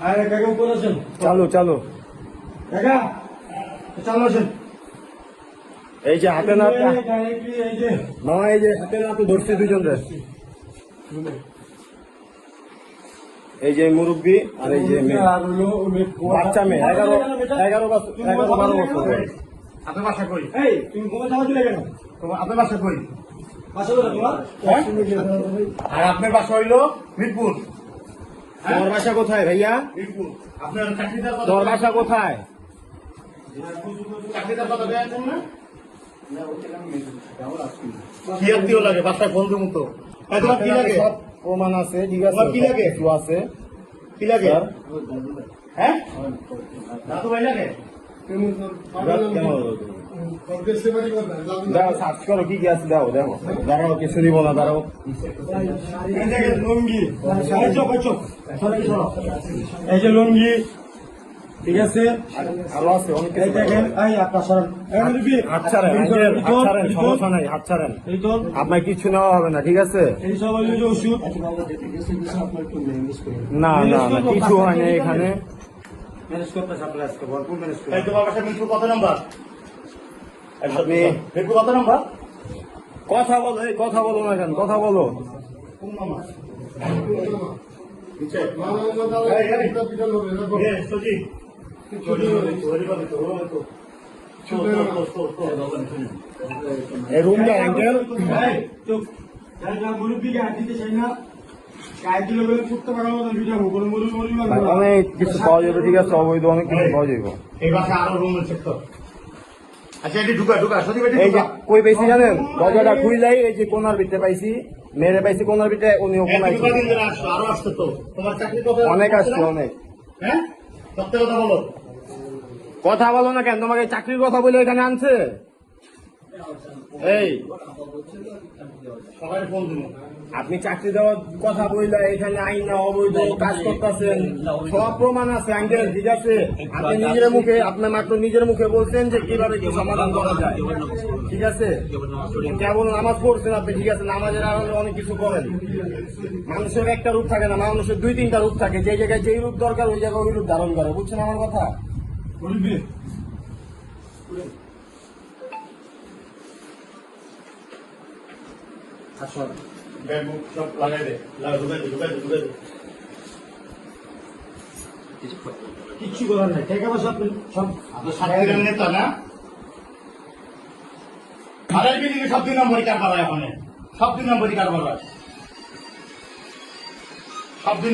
আরে কাকা উপর আছেন? চালু চালু। কাকা চালু আছেন? এই যে হাতে না ডাইরেক্টলি এই যে মামা, এই যে হাতে না তো ধরছি দুজন রে। এই যে মুরব্বী আর এই যে মেয়ে, আর হলো বাচ্চা মেয়ে 11 বছর 12 বছর বয়স। আপনার বাসা কই? এই তুমি ঘুমে যাওয়া দিলে কেন? আপনার বাসা কই? বাসা বলো তোমার? হ্যাঁ? আর আপনার বাসা হইলো মিরপুর। তোমার বাসা কোথায় ভাইয়া? মিরপুর। আপনার চাকরিদার কথা, তোমার বাসা কোথায়? চাকরিদার কথা দেওয়া না? কি আত্মীয় লাগে বাসায় বন্ধু মতো? তোমার কি লাগে? সব প্রমাণ আছে, ঠিক আছে, তোমার কি লাগে? কিছু আছে। কি লাগে? স্যার, হ্যাঁ? দাদু ভাই লাগে? দাও সার্চ করো কি কি আছে, দাও দেখো। দাঁড়াও, কিছু দিব না, দাঁড়াও। এই দেখেন লুঙ্গি, এই চোখ এই যে লুঙ্গি, ঠিক আছে? আরো আছে অনেক এই কিছু। দেখেন, এই আপনার সরান, এই মুরব্বি, হাত ছাড়েন, আঙ্কেল, হাত ছাড়েন, সমস্যা নাই, হাত ছাড়েন। এই তো আপনার কিছু নেওয়া হবে না, ঠিক আছে? এই সব হলো যে ওষুধ। না না না, কিছু হয় না এখানে। ম্যানেজ করতেছে আপনার আজকে ভরপুর ম্যানেজ করে। এই তোমার বাসা মিরপুর কত নাম্বার? আপনি- মিরপুর কত নাম্বার? কথা বলো, এই কথা বলো না কেন, কথা বলো। কোন নাম্বার? নিচে। এই, এই, সজি। এই রুমটা আঙ্কেল, এই, চুপ। যারা মুরব্বিকে হাত দিতে চাই না, গায়ে দিলে বলে ফুটতে পারার মতো ভিডিও কোনো মুরব্বি ভাই, অনেক কিছু পাওয়া যাবে, ঠিক আছে, অবৈধ অনেক কিছু পাওয়া যাবে। এই বাসা আরো রুম চেক কর। আচ্ছা এটি ঢুকা ঢুকা সজি বেটি এই যে ঢুকা। কই পাইছি জানেন, দরজাটা খুইলাই এই যে কোনার ভিতরে পাইছি, মেরে পাইছি কোনার ভিতরে, উনিও তুমি কোনায় ছিল। কদিন ধরে আসছো? আরো আসছো তো। তোমার চাকরি কবে? অনেক আসছে, অনেক। হ্যাঁ? সত্যি কথা বলো। কথা বলো না কেন, তোমাকে চাকরির কথা বলে এখানে আনছে? এই সবাই ফোন দিন। আপনি চাকরি দেওয়ার কথা বললে এখানে আইন না অবৈধ কাজ করতেছেন, সব প্রমাণ আছে আঙ্কেল, ঠিক আছে? আপনি নিজের মুখে, আপনি মাত্র নিজের মুখে বলছেন যে কিভাবে কি সমাধান করা যায়, ঠিক আছে? কেবল নামাজ পড়ছেন আপনি, ঠিক আছে, নামাজের আড়ালে অনেক কিছু করেন। মানুষের একটা রূপ থাকে না, মানুষের 2-3টা রূপ থাকে, যে জায়গায় যেই রূপ দরকার ওই জায়গায় ওই রূপ ধারণ করে, বুঝছেন আমার কথা? মুরব্বি আসো। ব্যাগ বুক সব লাগাই দে। ঢুকাই দে, ঢুকাই দে, ঢুকাই দে। কিচ্ছু করার নাই, টাকা পয়সা আপনি সব আপনার সাতক্ষীরার নেতা না? আড়াই বিল্ডিং সব 2 নম্বরই কারবার হয় ওখানে। সব 2 নম্বরই কারবার হয়। সব 2